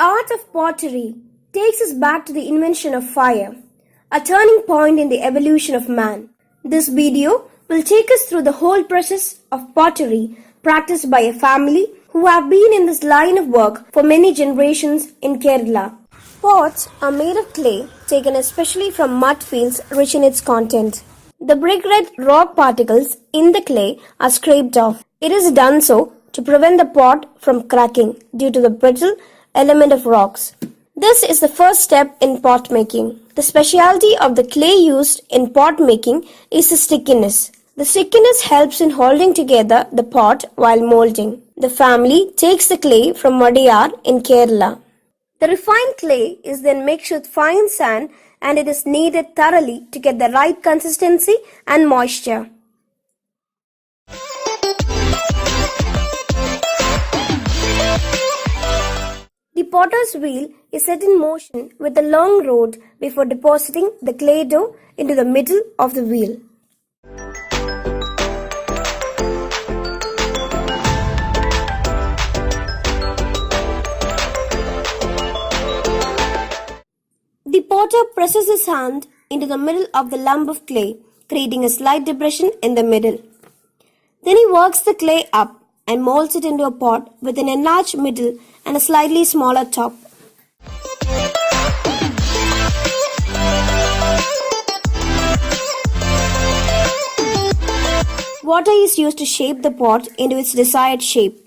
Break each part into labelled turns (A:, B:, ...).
A: art of pottery takes us back to the invention of fire, a turning point in the evolution of man. This video will take us through the whole process of pottery practiced by a family who have been in this line of work for many generations in Kerala. Pots are made of clay taken especially from mud fields rich in its content. The brick red rock particles in the clay are scraped off. It is done so to prevent the pot from cracking due to the brittle element of rocks. This is the first step in pot making. The specialty of the clay used in pot making is the stickiness. The stickiness helps in holding together the pot while molding. The family takes the clay from Vadiyar in Kerala. The refined clay is then mixed with fine sand and it is kneaded thoroughly to get the right consistency and moisture. The potter's wheel is set in motion with a long rod before depositing the clay dough into the middle of the wheel. The potter presses his hand into the middle of the lump of clay, creating a slight depression in the middle. Then he works the clay up and molds it into a pot with an enlarged middle and a slightly smaller top. Water is used to shape the pot into its desired shape.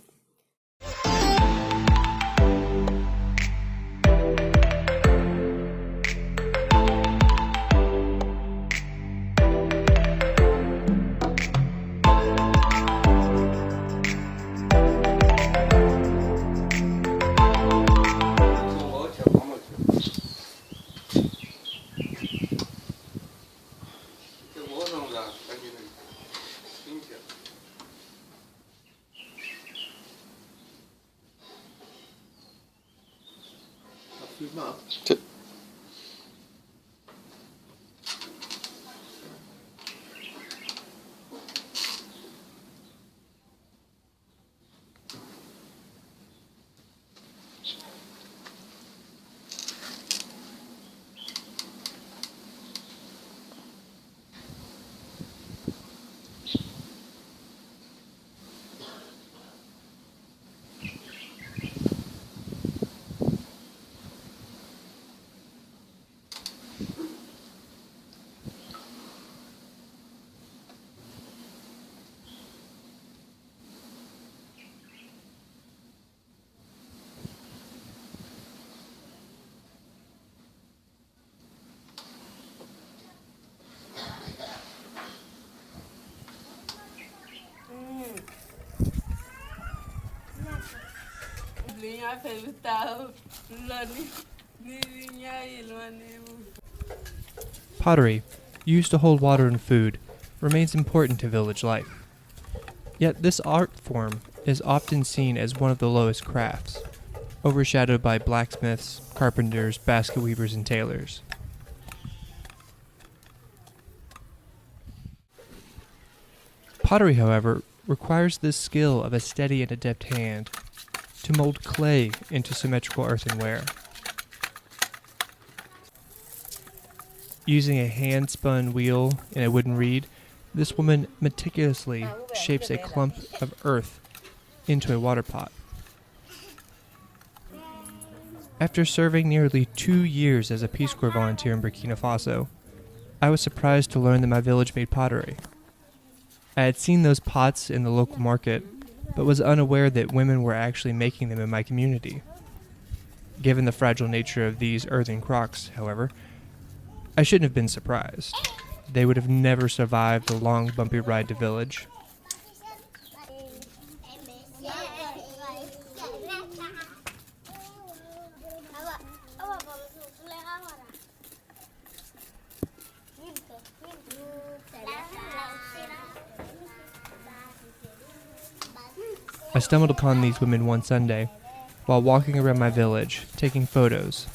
B: Pottery, used to hold water and food, remains important to village life. Yet this art form is often seen as one of the lowest crafts, overshadowed by blacksmiths, carpenters, basket weavers, and tailors. Pottery, however, requires the skill of a steady and adept hand to mold clay into symmetrical earthenware. Using a hand-spun wheel and a wooden reed, this woman meticulously shapes a clump of earth into a water pot. After serving nearly 2 years as a Peace Corps volunteer in Burkina Faso, I was surprised to learn that my village made pottery. I had seen those pots in the local market, but was unaware that women were actually making them in my community. Given the fragile nature of these earthen crocks, however, I shouldn't have been surprised. They would have never survived the long, bumpy ride to village. I stumbled upon these women one Sunday while walking around my village, taking photos.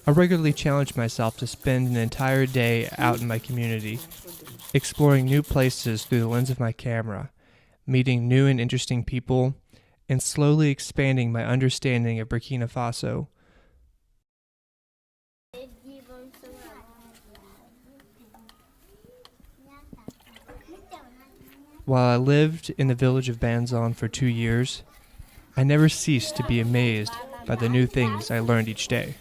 B: I regularly challenge myself to spend an entire day out in my community, exploring new places through the lens of my camera, meeting new and interesting people, and slowly expanding my understanding of Burkina Faso While I lived in the village of Banzon for 2 years, I never ceased to be amazed by the new things I learned each day.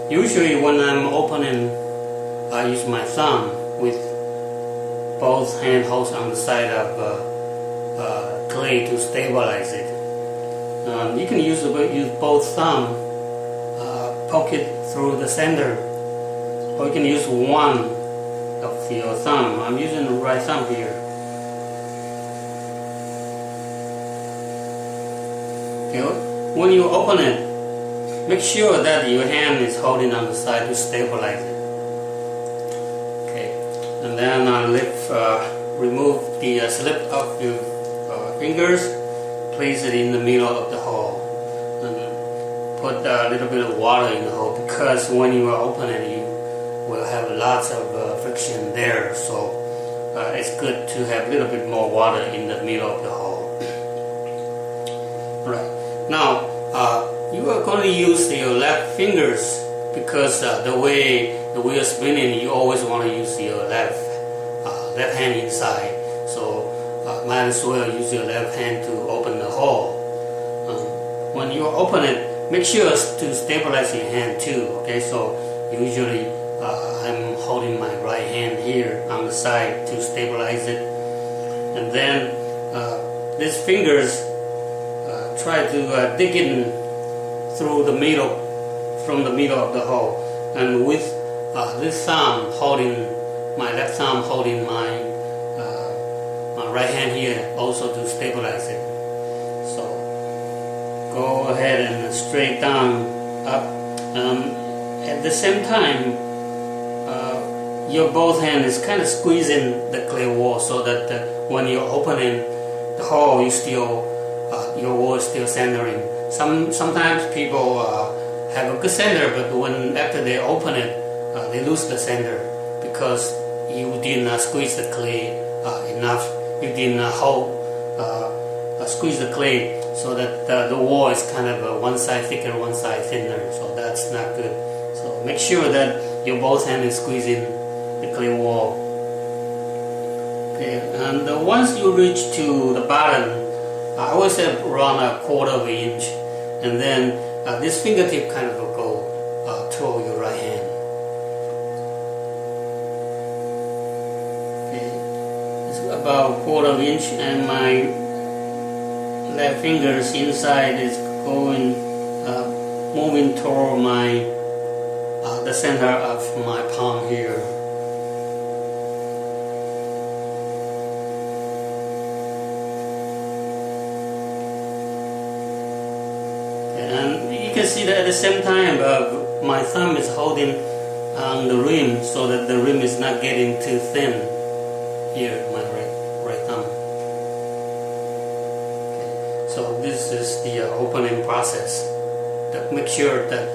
C: Usually when I'm opening, I use my thumb with both hand holds on the side of clay to stabilize it. You can use both thumb, poke it through the center, or you can use one of your thumb. I'm using the right thumb here. Okay. When you open it, make sure that your hand is holding on the side to stabilize it. Okay, and then remove the slip of your fingers, place it in the middle of the hole, and put a little bit of water in the hole, because when you are opening, you will have lots of friction there. So it's good to have a little bit more water in the middle of the hole. Right now. You are going to use your left fingers, because the way the wheel is spinning, you always want to use your left hand inside. So might as well use your left hand to open the hole. When you open it, make sure to stabilize your hand too. Okay, so usually I'm holding my right hand here on the side to stabilize it, and then these fingers try to dig in through the middle, from the middle of the hole, and with this thumb holding, my left thumb holding my right hand here also to stabilize it. So go ahead and straight down, up. At the same time, your both hand is kind of squeezing the clay wall, so that when you're opening the hole, your wall is still centering. Sometimes people have a good center, but after they open it, they lose the center, because you did not squeeze the clay enough. You did not squeeze the clay, so that the wall is kind of one side thicker, one side thinner. So that's not good. So make sure that your both hand is squeezing the clay wall. Okay, and once you reach to the bottom, I always have around 1/4 of an inch. And then this fingertip kind of will go toward your right hand. Okay. It's about 1/4 of an inch, and my left fingers inside is going, moving toward the center of my palm here. You can see that at the same time my thumb is holding on the rim, so that the rim is not getting too thin here, my right thumb. Okay. So this is the opening process. Make sure that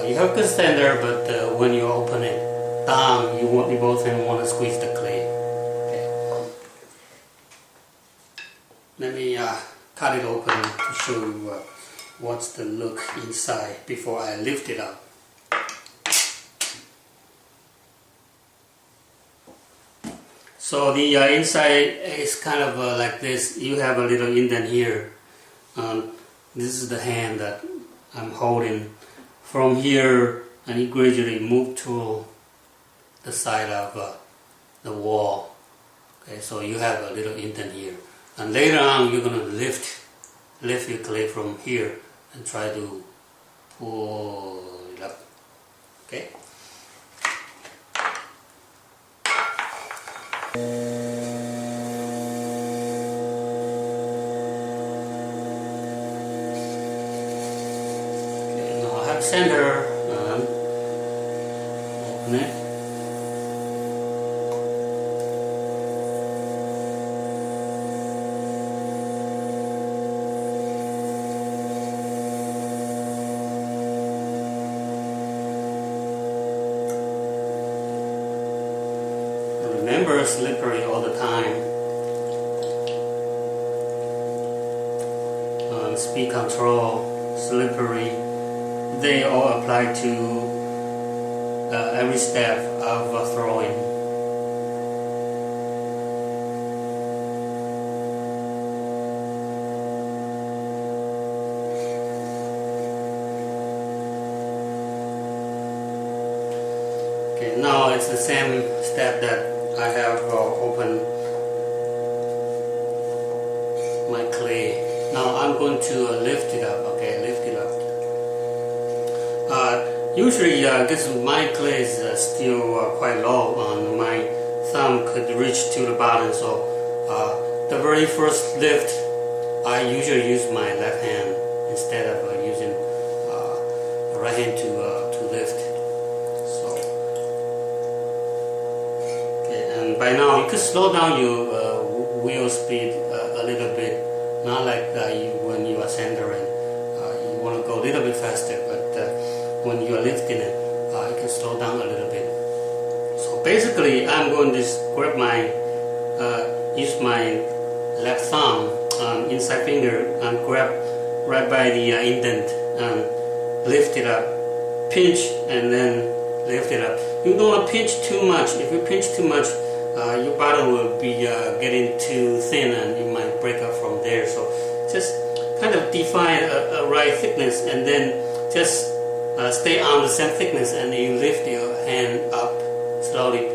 C: you have good center, but when you open it, down, you both want to squeeze the clay. Okay. Let me cut it open to show you what's the look inside before I lift it up. So the inside is kind of like this. You have a little indent here. This is the hand that I'm holding. From here, and you gradually move to the side of the wall. Okay, so you have a little indent here. And later on, you're going to lift your clay from here and try to pull it up. Okay. Now I have center. Open it. Remember, slippery all the time. Speed control, slippery, they all apply to every step of throwing. Okay, now it's the same step that I have opened my clay. Now I'm going to lift it up. Okay, lift it up. Usually, this my clay is still quite low. My thumb could reach to the bottom. So the very first lift, I usually use my left hand instead of using the right hand to lift. By now, you can slow down your wheel speed a little bit. Not like when you are centering, you want to go a little bit faster. But when you are lifting it, you can slow down a little bit. So basically, I'm going to grab use my left thumb, inside finger, and grab right by the indent and lift it up, pinch, and then lift it up. You don't want to pinch too much. If you pinch too much, your bottom will be getting too thin and it might break up from there. So just kind of define a right thickness and then just stay on the same thickness and you lift your hand up slowly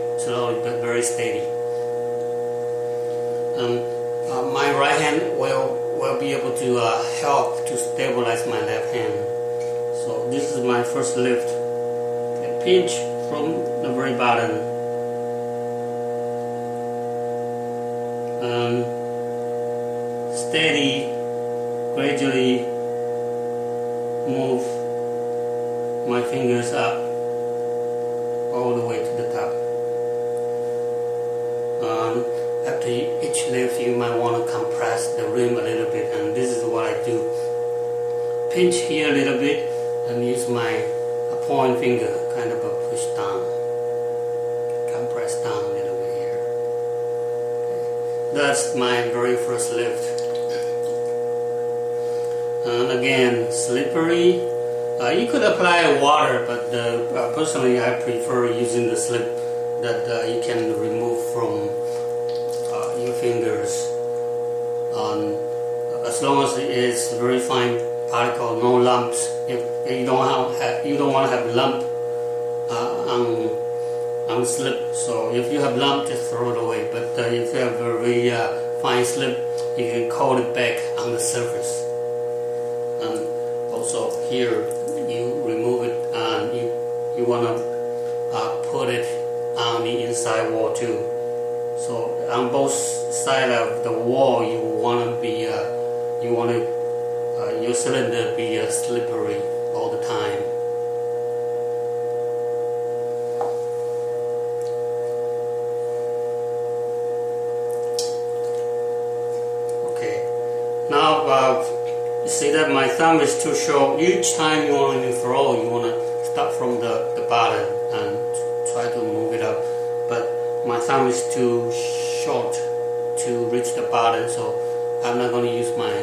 C: but very steady. My right hand will be able to help to stabilize my left hand. So this is my first lift. Okay, pinch from the very bottom. Steady, gradually move my fingers up all the way to the top. After each lift, you might want to compress the rim a little bit, and this is what I do. Pinch here a little bit and use my point finger, kind of a push down, compress down a little bit here. Okay. That's my very first lift. And again, slippery. You could apply water, but personally I prefer using the slip that you can remove from your fingers. As long as it is very fine particle, no lumps. If you don't want to have lump on slip. So if you have lump, just throw it away. But if you have a very fine slip, you can coat it back on the surface. Also here you remove it and you want to put it on the inside wall too. So on both sides of the wall you want your cylinder be slippery all the time. Okay, now you see that my thumb is too short. Each time you want to throw, you want to start from the bottom and try to move thumb is too short to reach the bottom, so I'm not going to use my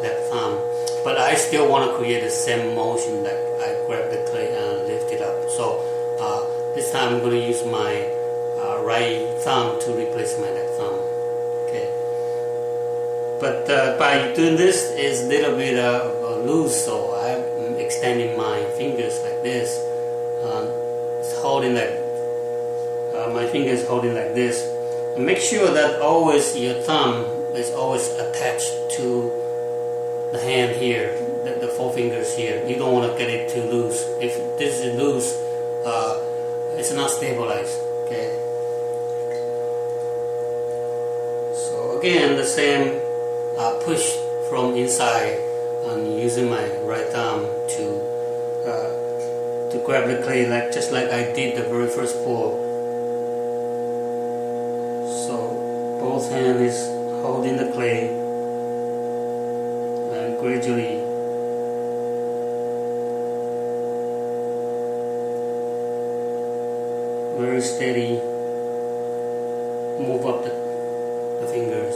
C: left thumb. But I still want to create the same motion that I grab the clay and lift it up. So this time I'm going to use my right thumb to replace my left thumb. Okay. But by doing this, it's a little bit loose, so I'm extending my fingers like this. It's holding like my finger is holding like this. And make sure that always your thumb is always attached to the hand here, the four fingers here. You don't want to get it too loose. If this is loose, it's not stabilized. Okay. So again, the same push from inside, and using my right thumb to grab the clay, just like I did the very first pour. So both hands is holding the clay, and gradually very steady move up the fingers.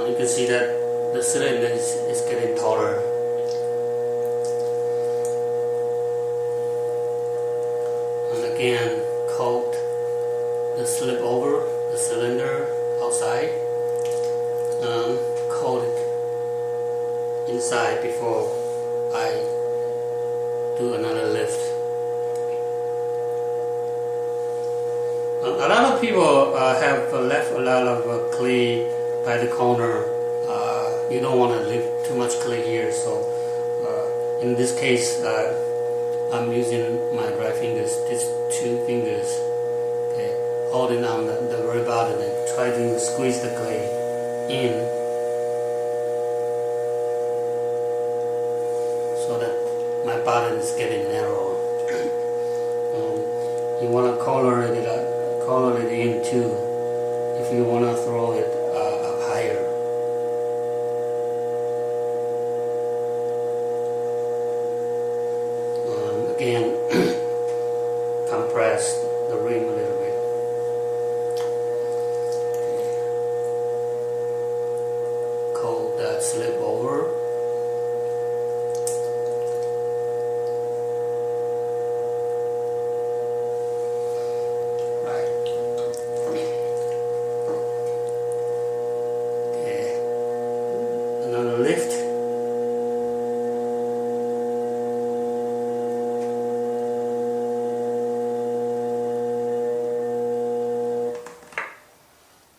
C: You can see that the cylinder is getting taller. And again, coat the slip over the cylinder outside and coat it inside before I do another lift. A lot of people have left a lot of clay by the corner. You don't want to leave too much clay here, so in this case I'm using my right fingers, these two fingers, okay, holding on the very bottom and try to squeeze the clay in so that my bottom is getting narrow. You want to color it in too if you want to throw it up higher. Again, compress the rim a little bit. Coat that slip over. Lift.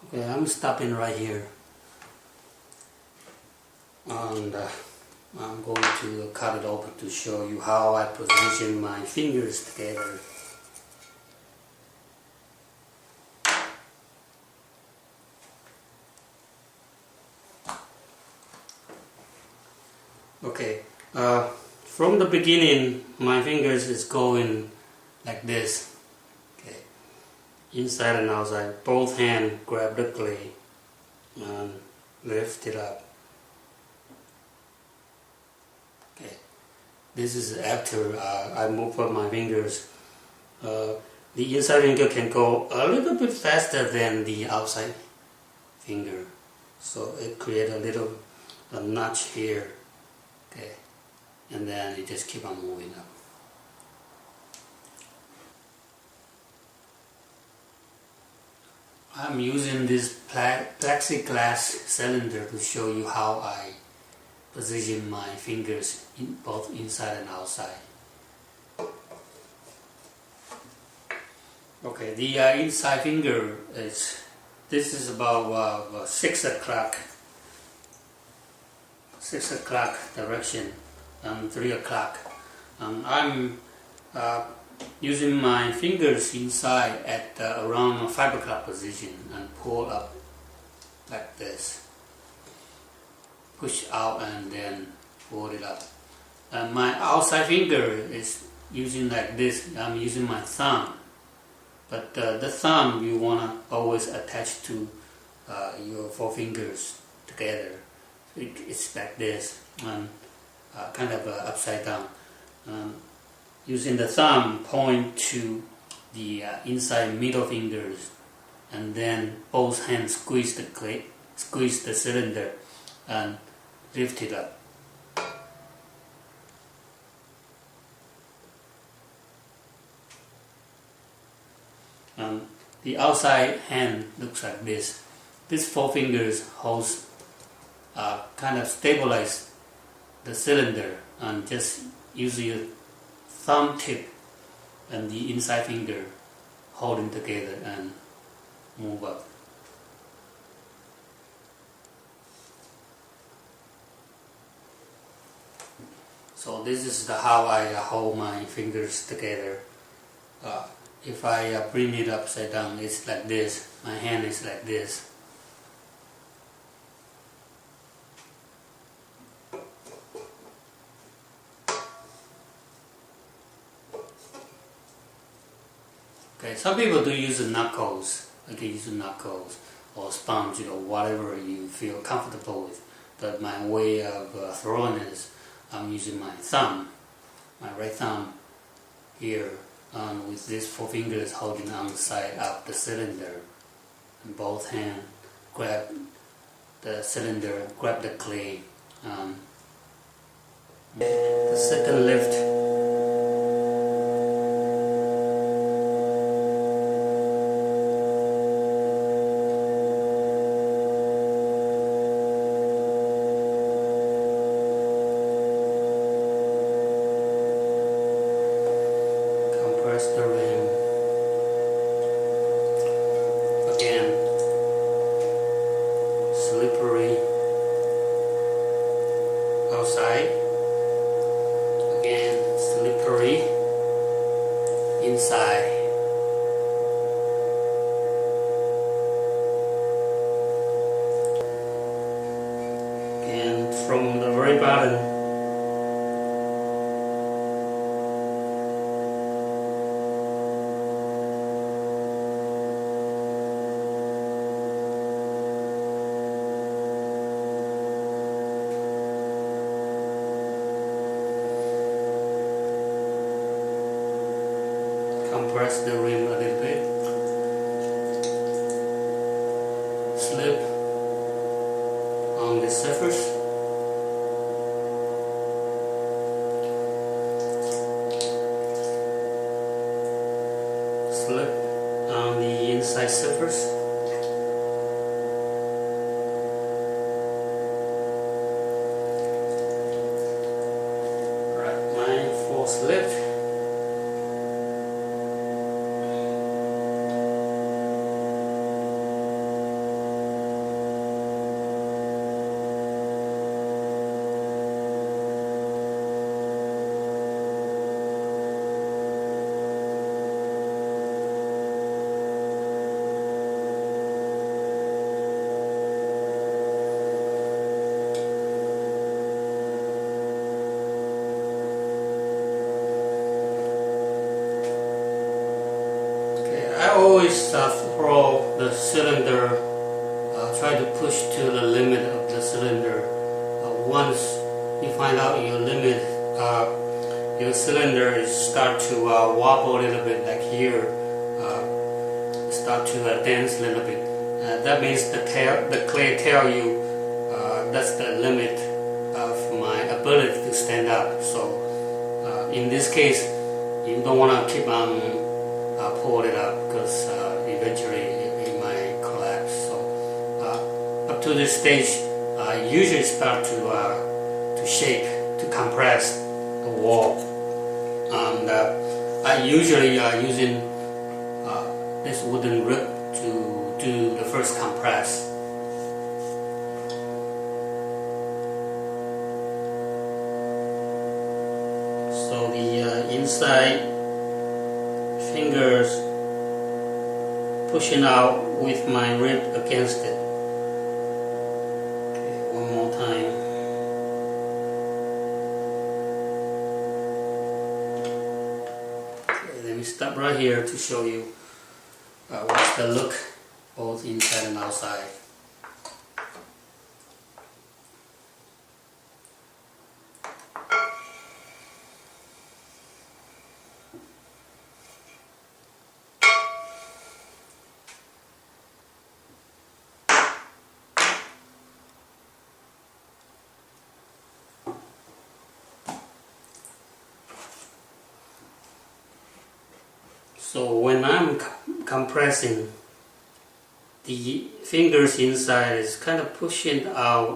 C: Okay, I'm stopping right here, and I'm going to cut it open to show you how I position my fingers together. Okay, from the beginning, my fingers is going like this. Okay, inside and outside, both hands grab the clay and lift it up. Okay, this is after I move up my fingers. The inside finger can go a little bit faster than the outside finger, so it creates a notch here. Okay, and then you just keep on moving up. I'm using this plexiglass cylinder to show you how I position my fingers both inside and outside. Okay, the inside finger this is about 6 o'clock. 6 o'clock direction and 3 o'clock. I'm using my fingers inside at around 5 o'clock position and pull up like this. Push out and then pull it up. And my outside finger is using like this. I'm using my thumb. But the thumb you want to always attach to your four fingers together. It's like this, kind of upside down. Using the thumb, point to the inside middle fingers, and then both hands squeeze the cylinder and lift it up. The outside hand looks like this. These 4 fingers holds, kind of stabilize the cylinder, and just use your thumb tip and the inside finger holding together and move up. So this is how I hold my fingers together. If I bring it upside down, it's like this. My hand is like this. Okay, some people do use the knuckles. Like use the knuckles or sponge or whatever you feel comfortable with. But my way of throwing is I'm using my thumb, my right thumb here, with these 4 fingers holding on the side of the cylinder, and both hands grab the cylinder, grab the clay. The second lift, the rim again, slippery outside, again slippery inside, and from the very bottom compress the rim a little bit, slip on the surface, slip on the inside surface, right, my 4th lift. I always throw the cylinder, try to push to the limit of the cylinder. Once you find out your limit, your cylinder is start to wobble a little bit, like here, start to dance a little bit. That means the clay tell you that's the limit of my ability to stand up. So in this case, you don't want to keep on pull it up, because eventually it might collapse. So up to this stage, I usually start to shake, to compress the wall, and I usually using this wooden rib to do the first compress. So the inside fingers pushing out with my rib against it. Okay, one more time. Okay, let me stop right here to show you what's the look both inside and outside. So when I'm compressing, the fingers inside is kind of pushing out